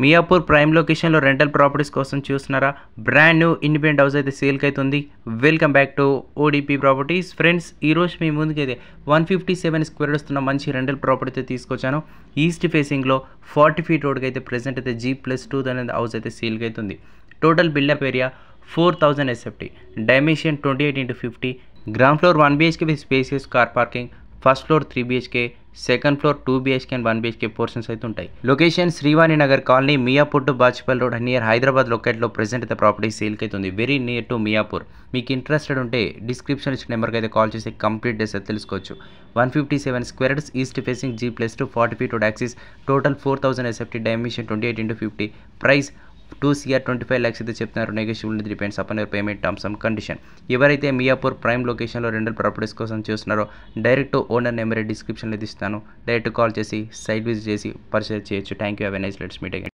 Miyapur prime లొకేషన్లో rental properties కోసం చూస్తున్నారా? బ్రాండ్ న్యూ ఇండిపెండెంట్ హౌస్ అయితే సేల్కి అవుతుంది. Welcome back to ODP properties. Friends, ఈరోజు మీ ముందుకైతే 157 స్క్వేర్ వస్తున్న మంచి రెంటల్ ప్రాపర్టీ అయితే తీసుకొచ్చాను. ఈస్ట్ ఫేసింగ్లో 40 ఫీట్ రోడ్కి అయితే ప్రెసెంట్ అయితే G+2 అనేది హౌస్ అయితే సేల్కి అవుతుంది. Total buildup area 4000 SFT, dimension 28x50, ground floor 1 BHK with spacious car parking, first floor 3 BHK, second floor 2 BHK and 1 BHK portions అయితే ఉంటాయి. Location Srivani Nagar colony, Miyapur to Bachupally road near Hyderabad లొకేట్లో ప్రెసెంట్ అయితే property సేల్కి అవుతుంది. Very near to Miyapur. మీకు interested ఉంటే description ఇచ్చిన నెంబర్కి అయితే కాల్ చేసి కంప్లీట్ డీటెయిల్స్ అయితే తెలుసుకోవచ్చు. 157 square yards, east facing, G+2, 40 feet road axis, total 4000 SFT, dimension 28x50, price 2,25 lakhs అయితే చెప్తున్నారు. Negotiable depends upon your payment terms and condition. ఎవరైతే మియాపూర్ ప్రైమ్ లొకేషన్లో రెంటల్ ప్రాపర్టీస్ కోసం చూస్తున్నారో డైరెక్ట్ ఓనర్ నెంబర్ డిస్క్రిప్షన్లో ఇస్తాను. డైరెక్ట్ కాల్ చేసి సైట్ విజిట్ చేసి పర్చేజ్ చేయొచ్చు. Thank you. Have a nice. Let's meet again.